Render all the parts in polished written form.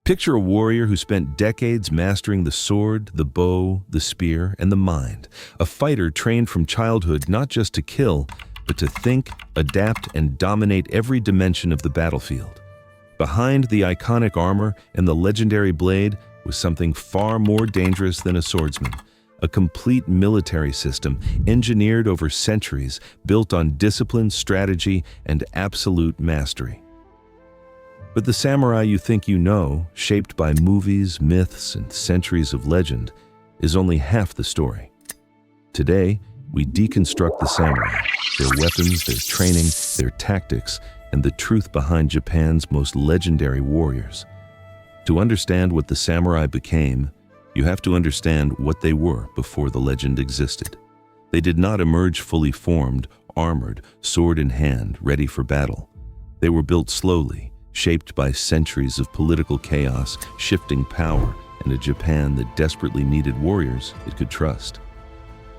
Picture a warrior who spent decades mastering the sword, the bow, the spear, and the mind. A fighter trained from childhood not just to kill, but to think, adapt, and dominate every dimension of the battlefield. Behind the iconic armor and the legendary blade was something far more dangerous than a swordsman. A complete military system engineered over centuries, built on discipline, strategy, and absolute mastery. But the samurai you think you know, shaped by movies, myths, and centuries of legend, is only half the story. Today, we deconstruct the samurai, their weapons, their training, their tactics, and the truth behind Japan's most legendary warriors. To understand what the samurai became, you have to understand what they were before the legend existed. They did not emerge fully formed, armored, sword in hand, ready for battle. They were built slowly, shaped by centuries of political chaos, shifting power, and a Japan that desperately needed warriors it could trust.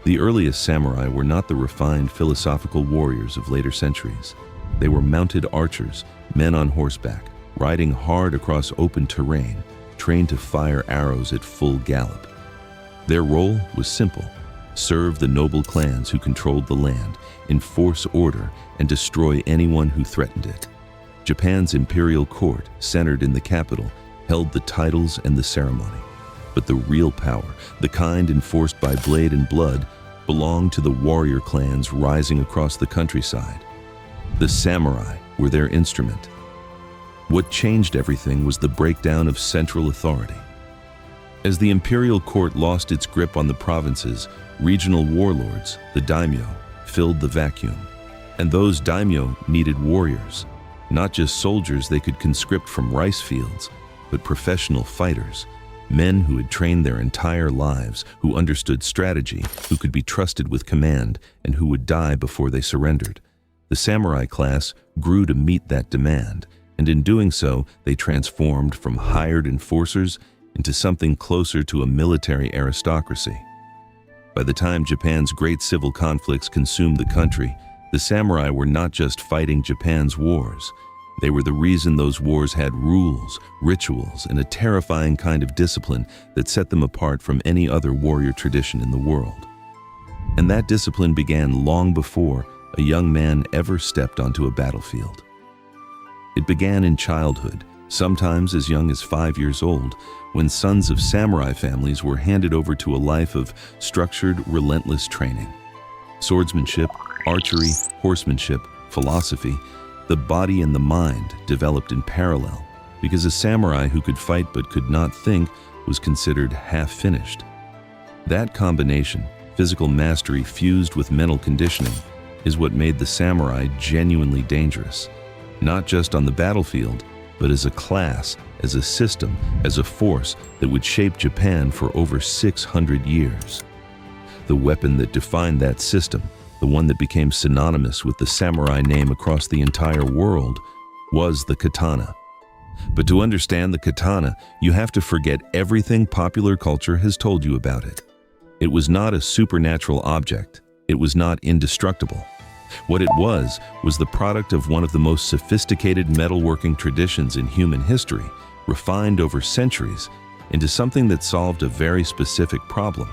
The earliest samurai were not the refined philosophical warriors of later centuries. They were mounted archers, men on horseback, riding hard across open terrain, trained to fire arrows at full gallop. Their role was simple: serve the noble clans who controlled the land, enforce order, and destroy anyone who threatened it. Japan's imperial court, centered in the capital, held the titles and the ceremony. But the real power, the kind enforced by blade and blood, belonged to the warrior clans rising across the countryside. The samurai were their instrument. What changed everything was the breakdown of central authority. As the imperial court lost its grip on the provinces, regional warlords, the daimyo, filled the vacuum. And those daimyo needed warriors, not just soldiers they could conscript from rice fields, but professional fighters, men who had trained their entire lives, who understood strategy, who could be trusted with command, and who would die before they surrendered. The samurai class grew to meet that demand, and in doing so, they transformed from hired enforcers into something closer to a military aristocracy. By the time Japan's great civil conflicts consumed the country, the samurai were not just fighting Japan's wars. They were the reason those wars had rules, rituals, and a terrifying kind of discipline that set them apart from any other warrior tradition in the world. And that discipline began long before a young man ever stepped onto a battlefield. It began in childhood, sometimes as young as 5 years old, when sons of samurai families were handed over to a life of structured, relentless training. Swordsmanship, archery, horsemanship, philosophy, the body and the mind developed in parallel, because a samurai who could fight but could not think was considered half-finished. That combination, physical mastery fused with mental conditioning, is what made the samurai genuinely dangerous, not just on the battlefield, but as a class, as a system, as a force that would shape Japan for over 600 years. The weapon that defined that system, the one that became synonymous with the samurai name across the entire world, was the katana. But to understand the katana, you have to forget everything popular culture has told you about it. It was not a supernatural object. It was not indestructible. What it was the product of one of the most sophisticated metalworking traditions in human history, refined over centuries into something that solved a very specific problem.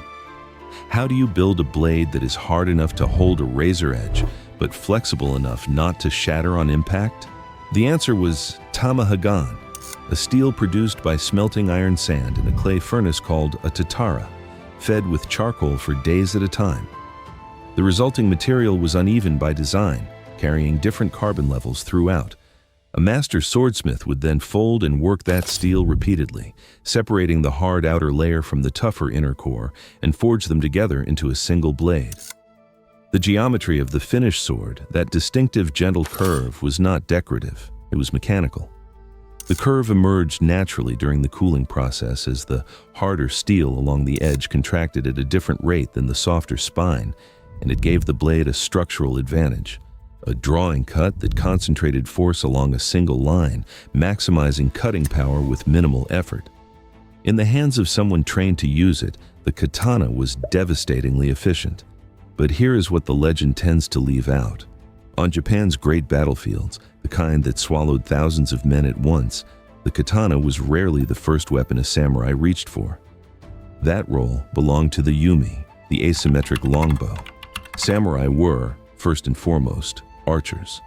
How do you build a blade that is hard enough to hold a razor edge, but flexible enough not to shatter on impact? The answer was tamahagan, a steel produced by smelting iron sand in a clay furnace called a tatara, fed with charcoal for days at a time. The resulting material was uneven by design, carrying different carbon levels throughout. A master swordsmith would then fold and work that steel repeatedly, separating the hard outer layer from the tougher inner core, and forge them together into a single blade. The geometry of the finished sword, that distinctive gentle curve, was not decorative, it was mechanical. The curve emerged naturally during the cooling process as the harder steel along the edge contracted at a different rate than the softer spine, and it gave the blade a structural advantage. A drawing cut that concentrated force along a single line, maximizing cutting power with minimal effort. In the hands of someone trained to use it, the katana was devastatingly efficient. But here is what the legend tends to leave out. On Japan's great battlefields, the kind that swallowed thousands of men at once, The katana was rarely the first weapon a samurai reached for. That role belonged to the yumi, the asymmetric longbow. Samurai were, first and foremost, archers.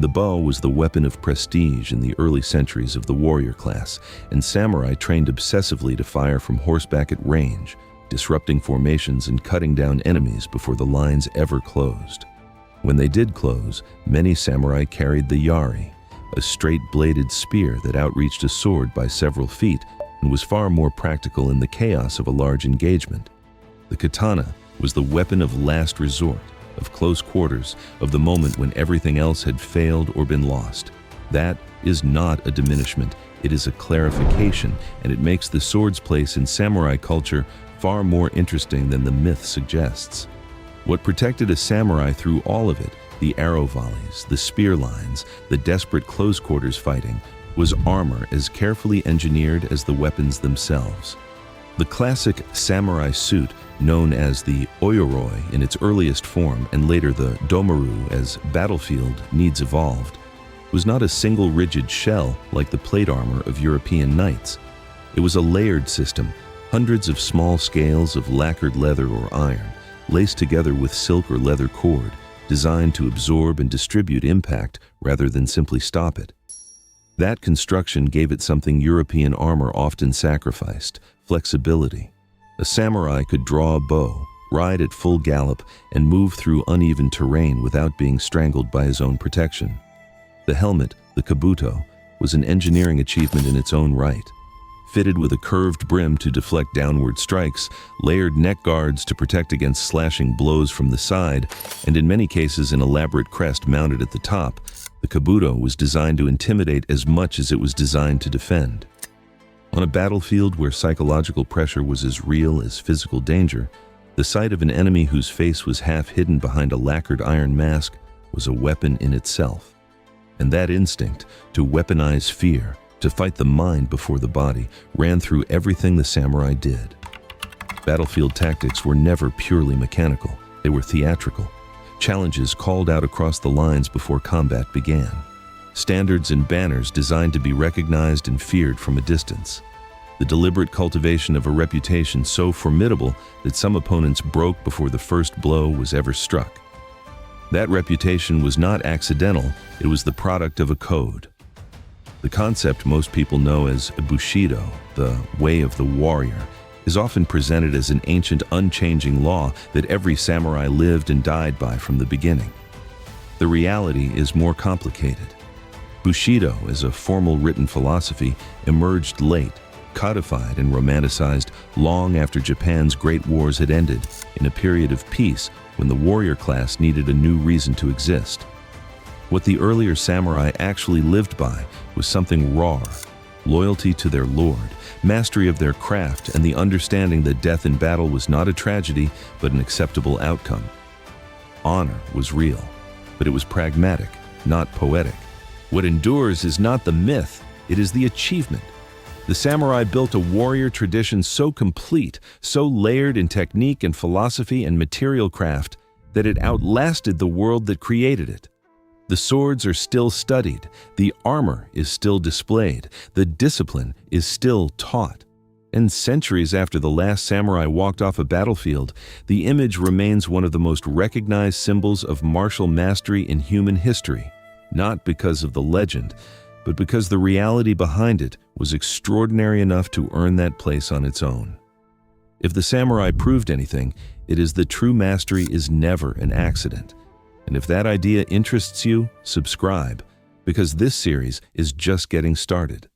The bow was the weapon of prestige in the early centuries of the warrior class, and samurai trained obsessively to fire from horseback at range, disrupting formations and cutting down enemies before the lines ever closed. When they did close, many samurai carried the yari, a straight-bladed spear that outreached a sword by several feet and was far more practical in the chaos of a large engagement. The katana was the weapon of last resort, of close quarters, of the moment when everything else had failed or been lost. That is not a diminishment, it is a clarification, and it makes the sword's place in samurai culture far more interesting than the myth suggests. What protected a samurai through all of it, the arrow volleys, the spear lines, the desperate close quarters fighting, was armor as carefully engineered as the weapons themselves. The classic samurai suit, known as the oyuroi in its earliest form and later the domaru as battlefield needs evolved, was not a single rigid shell like the plate armor of European knights. It was a layered system, hundreds of small scales of lacquered leather or iron, laced together with silk or leather cord, designed to absorb and distribute impact rather than simply stop it. That construction gave it something European armor often sacrificed: flexibility. A samurai could draw a bow, ride at full gallop, and move through uneven terrain without being strangled by his own protection. The helmet, the kabuto, was an engineering achievement in its own right. Fitted with a curved brim to deflect downward strikes, layered neck guards to protect against slashing blows from the side, and in many cases an elaborate crest mounted at the top, the kabuto was designed to intimidate as much as it was designed to defend. On a battlefield where psychological pressure was as real as physical danger, the sight of an enemy whose face was half hidden behind a lacquered iron mask was a weapon in itself. And that instinct to weaponize fear, to fight the mind before the body, ran through everything the samurai did. Battlefield tactics were never purely mechanical, they were theatrical. Challenges called out across the lines before combat began. Standards and banners designed to be recognized and feared from a distance. The deliberate cultivation of a reputation so formidable that some opponents broke before the first blow was ever struck. That reputation was not accidental, it was the product of a code. The concept most people know as Bushido, the way of the warrior, is often presented as an ancient, unchanging law that every samurai lived and died by from the beginning. The reality is more complicated. Bushido, as a formal written philosophy, emerged late, codified and romanticized long after Japan's great wars had ended, in a period of peace when the warrior class needed a new reason to exist. What the earlier samurai actually lived by was something raw: loyalty to their lord, mastery of their craft, and the understanding that death in battle was not a tragedy, but an acceptable outcome. Honor was real, but it was pragmatic, not poetic. What endures is not the myth, it is the achievement. The samurai built a warrior tradition so complete, so layered in technique and philosophy and material craft, that it outlasted the world that created it. The swords are still studied, the armor is still displayed, the discipline is still taught. And centuries after the last samurai walked off a battlefield, the image remains one of the most recognized symbols of martial mastery in human history, not because of the legend, but because the reality behind it was extraordinary enough to earn that place on its own. If the samurai proved anything, it is that true mastery is never an accident. And if that idea interests you, subscribe, because this series is just getting started.